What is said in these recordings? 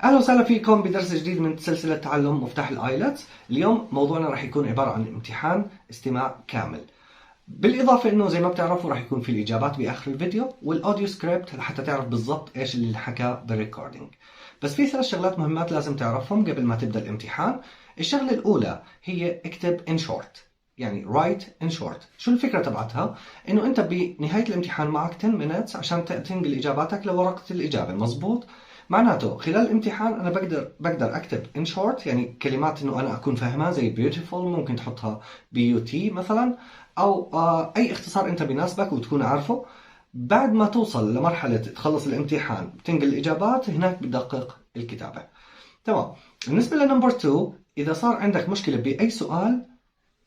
أهلا وسهلا فيكم بدرس جديد من سلسلة تعلم مفتاح الايلتس. اليوم موضوعنا راح يكون عبارة عن امتحان استماع كامل. بالإضافة إنه زي ما بتعرفوا راح يكون في الإجابات بآخر الفيديو والأوديو سكريبت لحتى تعرف بالضبط إيش اللي حكى بالريكوردينج. بس في 3 شغلات مهمات لازم تعرفهم قبل ما تبدأ الامتحان. الشغلة الأولى هي اكتب in short، يعني write in short. شو الفكرة تبعتها؟ إنه أنت بنهاية الامتحان معك 10 minutes عشان تنقل إجاباتك لورقة الإجابة، مظبوط؟ معناته خلال الامتحان أنا بقدر أكتب in short، يعني كلمات إنه أنا أكون فاهمها زي beautiful، ممكن تحطها BUT مثلا، أو أي اختصار أنت بيناسبك وتكون عارفه. بعد ما توصل لمرحلة تخلص الامتحان بتنقل الإجابات، هناك بدقق الكتابة. تمام. بالنسبة لنمبر 2، إذا صار عندك مشكلة بأي سؤال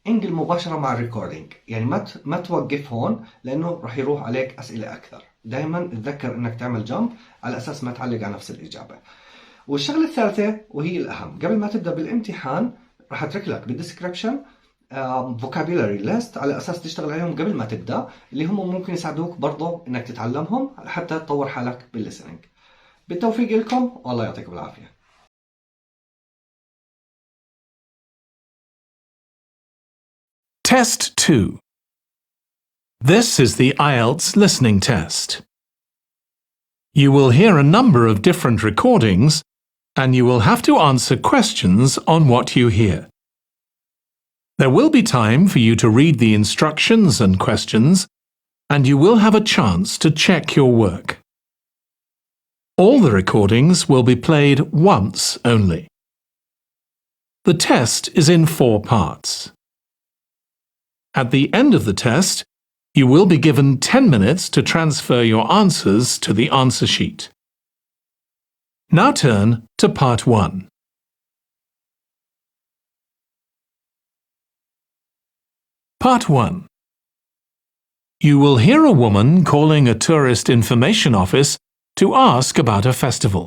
انقل مباشرة مع الريكوردينج، يعني ما توقف هون لأنه رح يروح عليك أسئلة أكثر. دائما تذكر إنك تعمل جمب على أساس ما تعلق على نفس الإجابة. والشغلة الثالثة وهي الأهم، قبل ما تبدأ بالامتحان رح أترك لك بالديسكريبشن vocabulary list على أساس تشتغل عليهم قبل ما تبدأ، اللي هم ممكن يساعدوك برضو إنك تتعلمهم حتى تطور حالك بالlistening. بالتوفيق لكم والله يعطيكم العافية. Test 2. This is the IELTS listening test. You will hear a number of different recordings and you will have to answer questions on what you hear. There will be time for you to read the instructions and questions, and you will have a chance to check your work. All the recordings will be played once only. The test is in 4 parts. At the end of the test, you will be given 10 minutes to transfer your answers to the answer sheet. Now turn to part 1. Part 1. You will hear a woman calling a tourist information office to ask about a festival.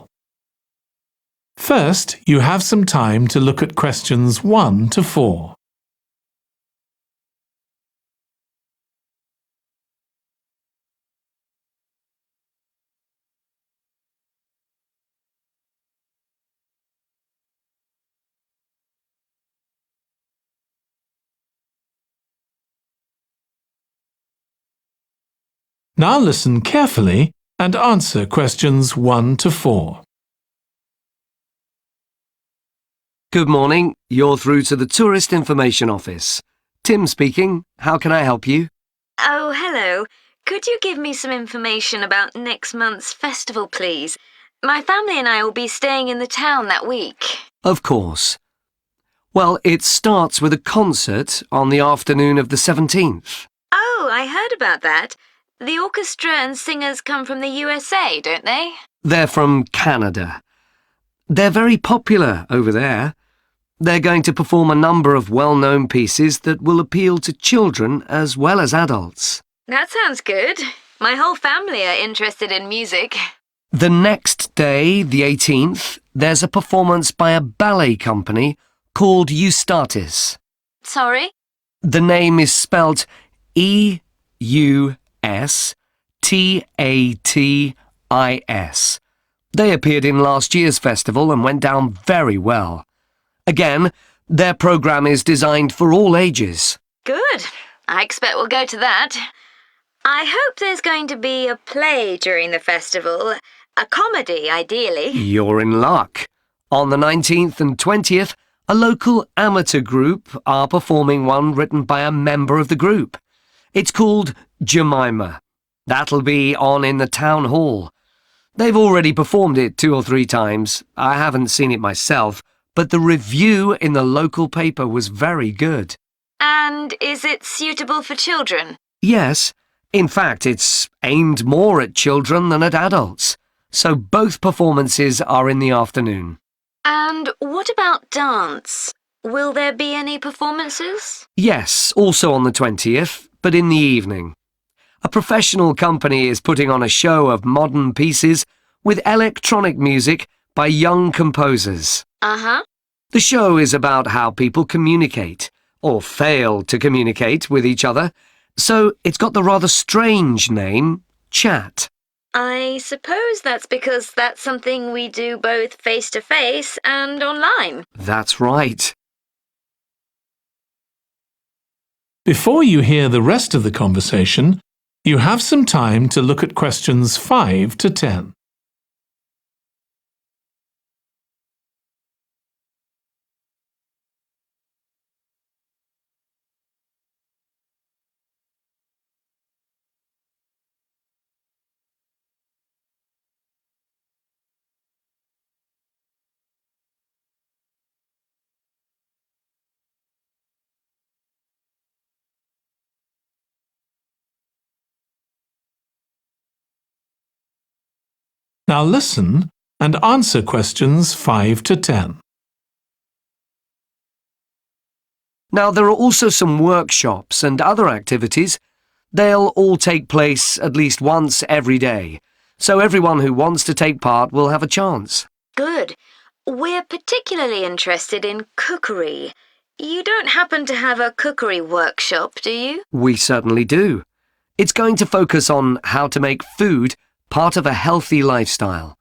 First, you have some time to look at questions 1 to 4. Now listen carefully and answer questions 1 to 4. Good morning. You're through to the Tourist Information Office. Tim speaking. How can I help you? Oh, hello. Could you give me some information about next month's festival, please? My family and I will be staying in the town that week. Of course. Well, it starts with a concert on the afternoon of the 17th. Oh, I heard about that. The orchestra and singers come from the USA, don't they? They're from Canada. They're very popular over there. They're going to perform a number of well-known pieces that will appeal to children as well as adults. That sounds good. My whole family are interested in music. The next day, the 18th, there's a performance by a ballet company called Eustatis. Sorry? The name is spelt Eustatis. They appeared in last year's festival and went down very well. Again, their programme is designed for all ages. Good. I expect we'll go to that. I hope there's going to be a play during the festival. A comedy, ideally. You're in luck. On the 19th and 20th, a local amateur group are performing one written by a member of the group. It's called Jemima. That'll be on in the town hall. They've already performed it 2 or 3 times. I haven't seen it myself, but the review in the local paper was very good. And is it suitable for children? Yes. In fact, it's aimed more at children than at adults. So both performances are in the afternoon. And what about dance? Will there be any performances? Yes, also on the 20th, but in the evening. A professional company is putting on a show of modern pieces with electronic music by young composers. Uh-huh. The show is about how people communicate, or fail to communicate with each other, so it's got the rather strange name, Chat. I suppose that's because that's something we do both face-to-face and online. That's right. Before you hear the rest of the conversation, you have some time to look at questions 5 to 10. Now listen and answer questions 5 to 10. Now, there are also some workshops and other activities. They'll all take place at least once every day, so everyone who wants to take part will have a chance. Good. We're particularly interested in cookery. You don't happen to have a cookery workshop, do you? We certainly do. It's going to focus on how to make food part of a healthy lifestyle.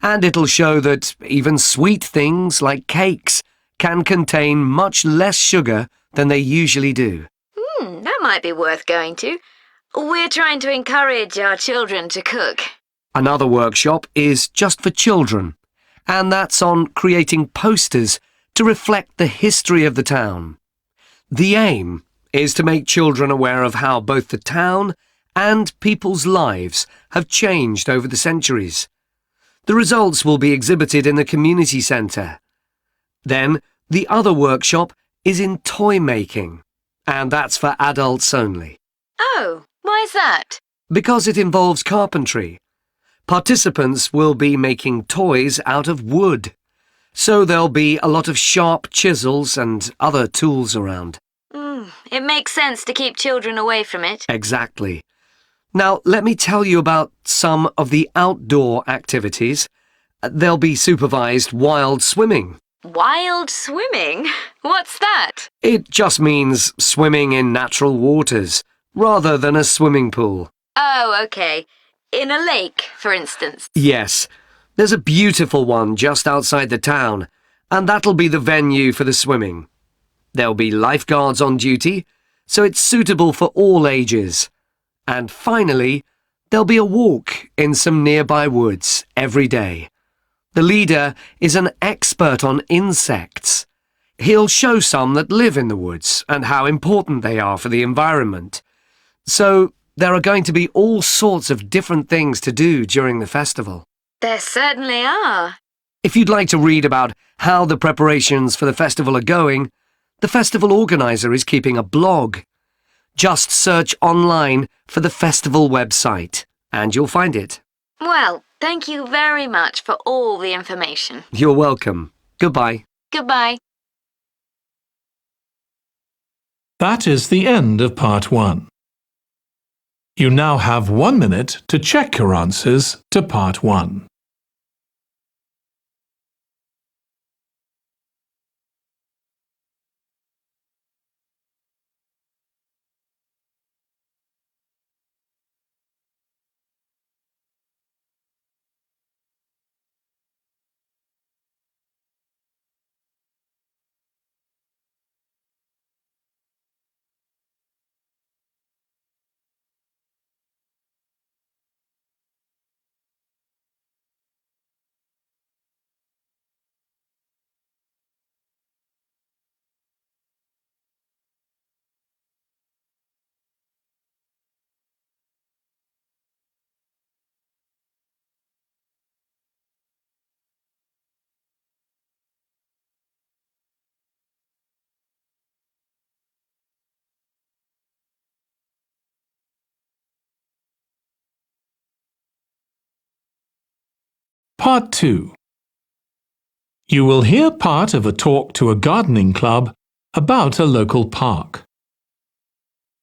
And it'll show that even sweet things like cakes can contain much less sugar than they usually do. That might be worth going to. We're trying to encourage our children to cook. Another workshop is just for children, and that's on creating posters to reflect the history of the town. The aim is to make children aware of how both the town and people's lives have changed over the centuries. The results will be exhibited in the community centre. Then, the other workshop is in toy making, and that's for adults only. Oh, why's that? Because it involves carpentry. Participants will be making toys out of wood, so there'll be a lot of sharp chisels and other tools around. It makes sense to keep children away from it. Exactly. Now, let me tell you about some of the outdoor activities. There'll be supervised wild swimming. Wild swimming? What's that? It just means swimming in natural waters, rather than a swimming pool. Oh, okay. In a lake, for instance. Yes, there's a beautiful one just outside the town, and that'll be the venue for the swimming. There'll be lifeguards on duty, so it's suitable for all ages. And finally, there'll be a walk in some nearby woods every day. The leader is an expert on insects. He'll show some that live in the woods and how important they are for the environment. So there are going to be all sorts of different things to do during the festival. There certainly are. If you'd like to read about how the preparations for the festival are going, the festival organizer is keeping a blog. Just search online for the festival website, and you'll find it. Well, thank you very much for all the information. You're welcome. Goodbye. Goodbye. That is the end of part 1. You now have 1 minute to check your answers to part 1. Part 2. You will hear part of a talk to a gardening club about a local park.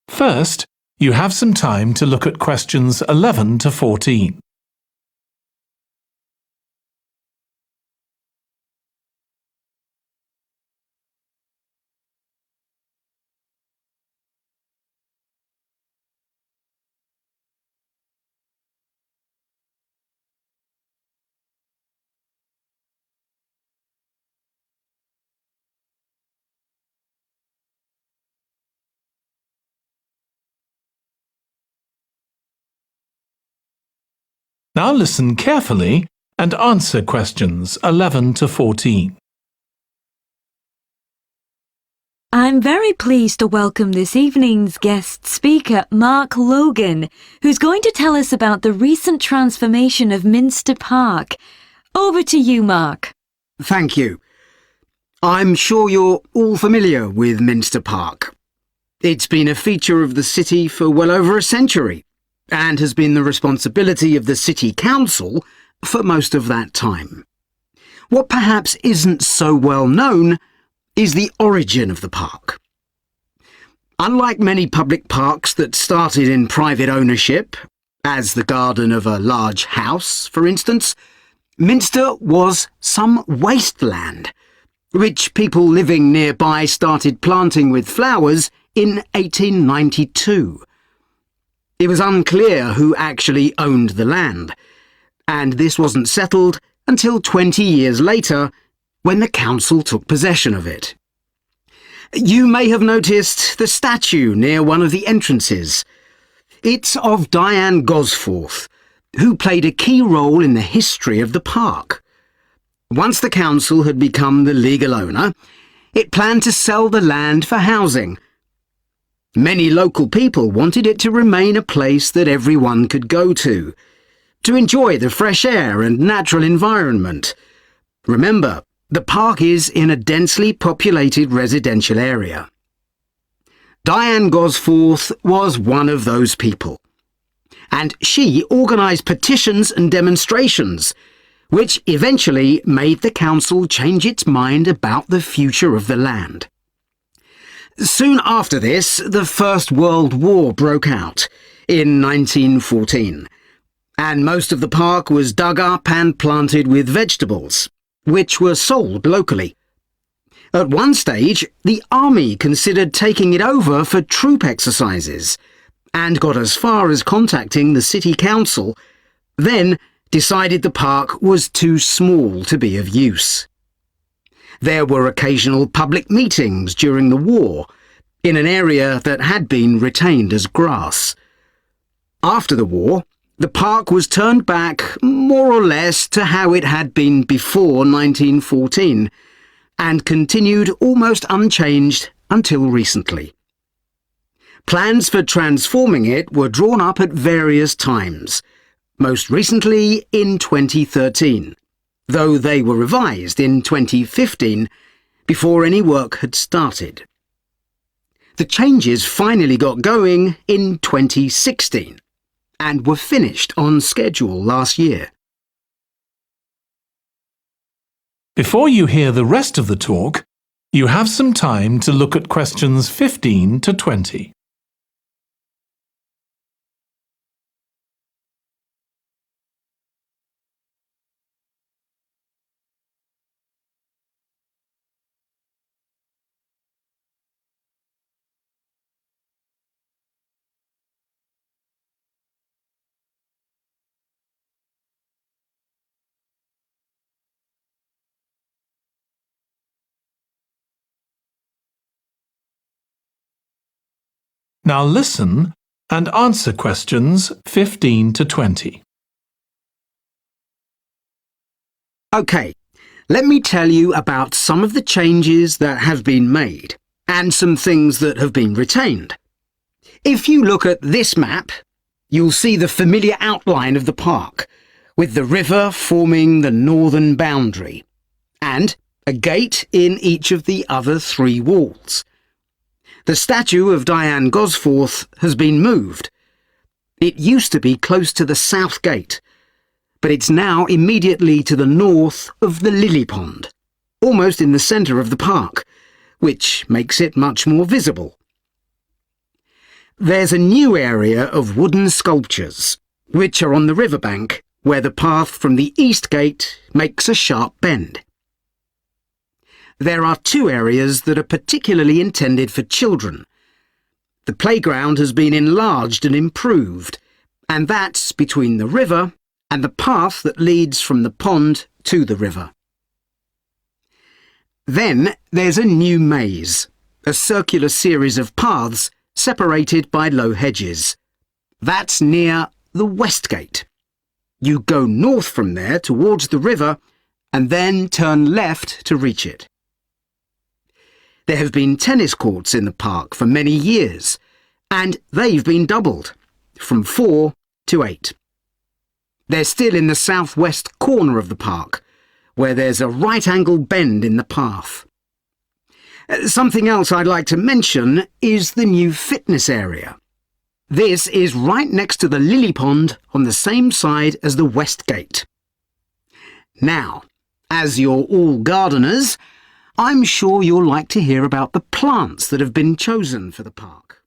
First, you have some time to look at questions 11 to 14. Now listen carefully and answer questions 11 to 14. I'm very pleased to welcome this evening's guest speaker, Mark Logan, who's going to tell us about the recent transformation of Minster Park. Over to you, Mark. Thank you. I'm sure you're all familiar with Minster Park. It's been a feature of the city for well over a century and has been the responsibility of the City Council for most of that time. What perhaps isn't so well known is the origin of the park. Unlike many public parks that started in private ownership, as the garden of a large house, for instance, Minster was some wasteland, which people living nearby started planting with flowers in 1892. It was unclear who actually owned the land, and this wasn't settled until 20 years later, when the council took possession of it. You may have noticed the statue near one of the entrances. It's of Diane Gosforth, who played a key role in the history of the park. Once the council had become the legal owner, it planned to sell the land for housing. Many local people wanted it to remain a place that everyone could go to enjoy the fresh air and natural environment. Remember, the park is in a densely populated residential area. Diane Gosforth was one of those people, and she organised petitions and demonstrations, which eventually made the council change its mind about the future of the land. Soon after this, the First World War broke out in 1914, and most of the park was dug up and planted with vegetables, which were sold locally. At one stage, the army considered taking it over for troop exercises and got as far as contacting the city council, then decided the park was too small to be of use. There were occasional public meetings during the war in an area that had been retained as grass. After the war, the park was turned back more or less to how it had been before 1914 and continued almost unchanged until recently. Plans for transforming it were drawn up at various times, most recently in 2013, though they were revised in 2015 before any work had started. The changes finally got going in 2016 and were finished on schedule last year. Before you hear the rest of the talk, you have some time to look at questions 15 to 20. Now listen and answer questions 15 to 20. OK, let me tell you about some of the changes that have been made and some things that have been retained. If you look at this map, you'll see the familiar outline of the park, with the river forming the northern boundary, and a gate in each of the other three walls. The statue of Diane Gosforth has been moved. It used to be close to the south gate, but it's now immediately to the north of the lily pond, almost in the centre of the park, which makes it much more visible. There's a new area of wooden sculptures, which are on the riverbank, where the path from the east gate makes a sharp bend. There are two areas that are particularly intended for children. The playground has been enlarged and improved, and that's between the river and the path that leads from the pond to the river. Then there's a new maze, a circular series of paths separated by low hedges. That's near the west gate. You go north from there towards the river and then turn left to reach it. There have been tennis courts in the park for many years, and they've been doubled, from 4 to 8. They're still in the southwest corner of the park, where there's a right-angle bend in the path. Something else I'd like to mention is the new fitness area. This is right next to the lily pond on the same side as the west gate. Now, as you're all gardeners, I'm sure you'll like to hear about the plants that have been chosen for the park.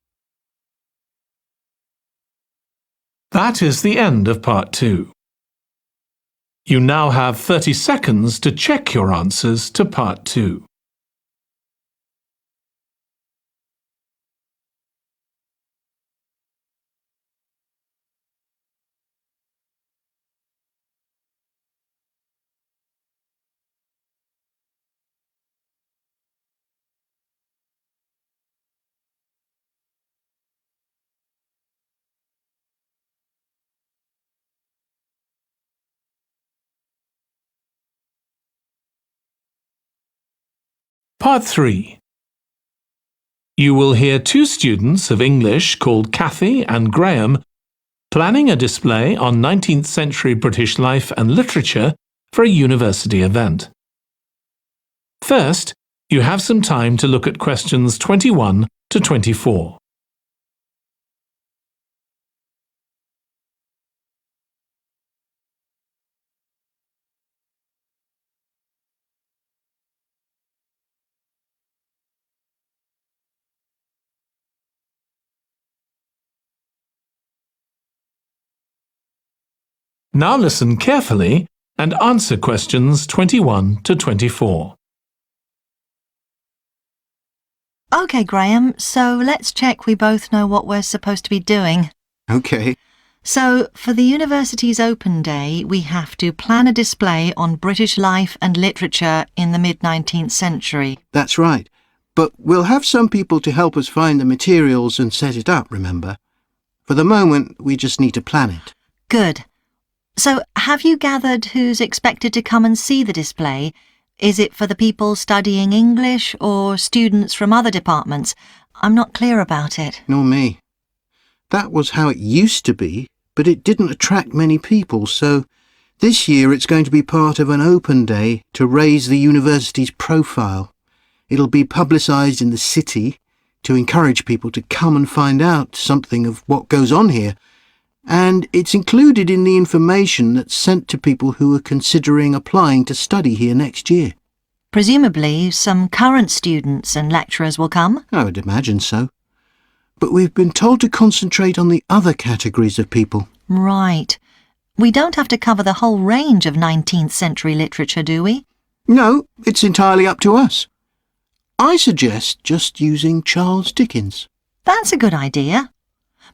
That is the end of part 2. You now have 30 seconds to check your answers to part 2. Part 3. You will hear 2 students of English called Kathy and Graham planning a display on 19th century British life and literature for a university event. First, you have some time to look at questions 21 to 24. Now listen carefully and answer questions 21 to 24. OK, Graham, so let's check we both know what we're supposed to be doing. OK. So, for the university's open day, we have to plan a display on British life and literature in the mid-19th century. That's right. But we'll have some people to help us find the materials and set it up, remember? For the moment, we just need to plan it. Good. So, have you gathered who's expected to come and see the display? Is it for the people studying English or students from other departments? I'm not clear about it. Nor me. That was how it used to be, but it didn't attract many people, so this year it's going to be part of an open day to raise the university's profile. It'll be publicised in the city to encourage people to come and find out something of what goes on here. And it's included in the information that's sent to people who are considering applying to study here next year. Presumably, some current students and lecturers will come? I would imagine so. But we've been told to concentrate on the other categories of people. Right. We don't have to cover the whole range of 19th century literature, do we? No, it's entirely up to us. I suggest just using Charles Dickens. That's a good idea.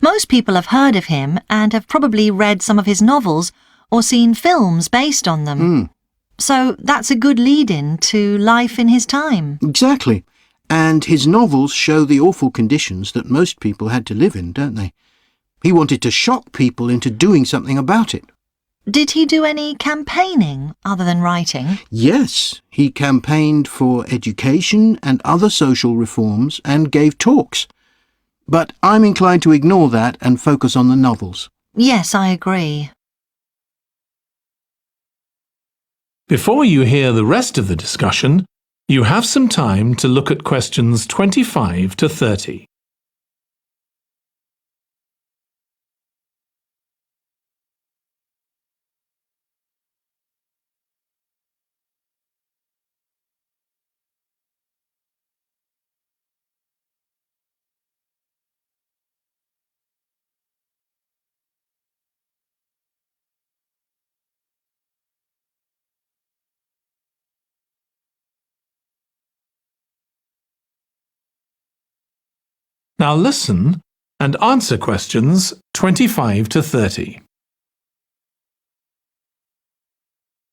Most people have heard of him and have probably read some of his novels or seen films based on them. So that's a good lead-in to life in his time. Exactly. And his novels show the awful conditions that most people had to live in, don't they? He wanted to shock people into doing something about it. Did he do any campaigning other than writing? Yes, he campaigned for education and other social reforms and gave talks. But I'm inclined to ignore that and focus on the novels. Yes, I agree. Before you hear the rest of the discussion, you have some time to look at questions 25 to 30. Now listen and answer questions 25 to 30.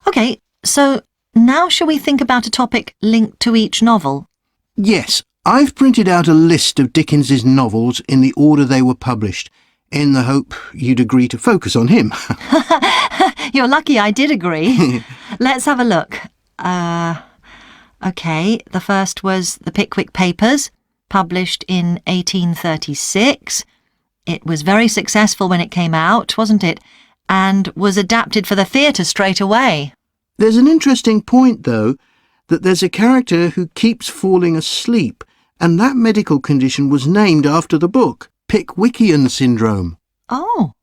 OK, so now shall we think about a topic linked to each novel? Yes, I've printed out a list of Dickens's novels in the order they were published, in the hope you'd agree to focus on him. You're lucky I did agree. Let's have a look. OK, the first was The Pickwick Papers, published in 1836. It was very successful when it came out, wasn't it? And was adapted for the theatre straight away. There's an interesting point, though, that there's a character who keeps falling asleep, and that medical condition was named after the book, Pickwickian syndrome. Oh,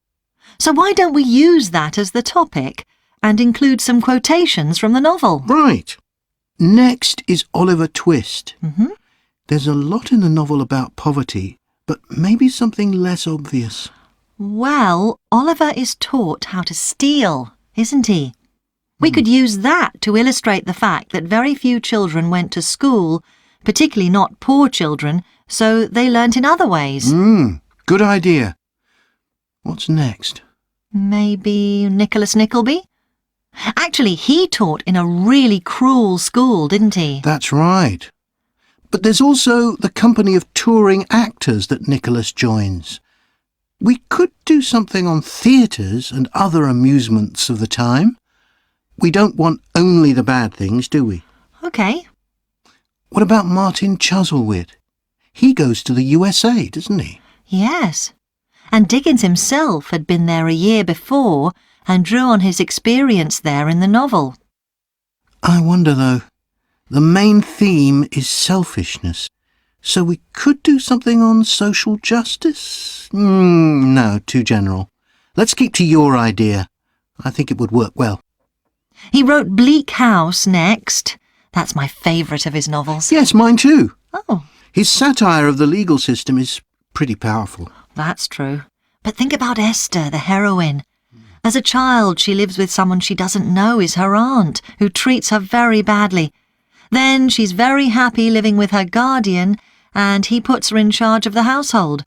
so why don't we use that as the topic and include some quotations from the novel? Right. Next is Oliver Twist. Mm-hmm. There's a lot in the novel about poverty, but maybe something less obvious. Well, Oliver is taught how to steal, isn't he? We could use that to illustrate the fact that very few children went to school, particularly not poor children, so they learnt in other ways. Good idea. What's next? Maybe Nicholas Nickleby? Actually, he taught in a really cruel school, didn't he? That's right. But there's also the company of touring actors that Nicholas joins. We could do something on theatres and other amusements of the time. We don't want only the bad things, do we? OK. What about Martin Chuzzlewit? He goes to the USA, doesn't he? Yes. And Dickens himself had been there a year before and drew on his experience there in the novel. I wonder, though. The main theme is selfishness. So we could do something on social justice? No, too general. Let's keep to your idea. I think it would work well. He wrote Bleak House next. That's my favourite of his novels. Yes, mine too. Oh, His satire of the legal system is pretty powerful. that's true. But think about Esther, the heroine. As a child, she lives with someone she doesn't know is her aunt, who treats her very badly. Then she's very happy living with her guardian, and he puts her in charge of the household.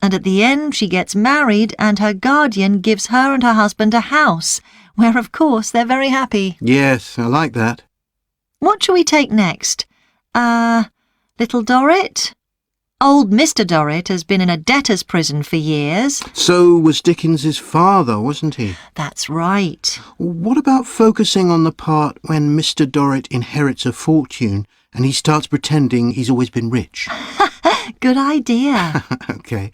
And at the end, she gets married, and her guardian gives her and her husband a house, where, of course, they're very happy. Yes, I like that. What shall we take next? Little Dorrit? Old Mr. Dorrit has been in a debtor's prison for years. So was Dickens's father, wasn't he? That's right. What about focusing on the part when Mr. Dorrit inherits a fortune and he starts pretending he's always been rich? Good idea. OK.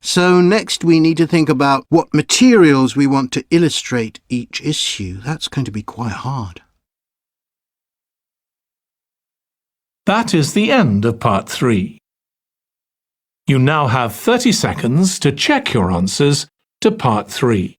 So next we need to think about what materials we want to illustrate each issue. That's going to be quite hard. That is the end of part 3. You now have 30 seconds to check your answers to part 3.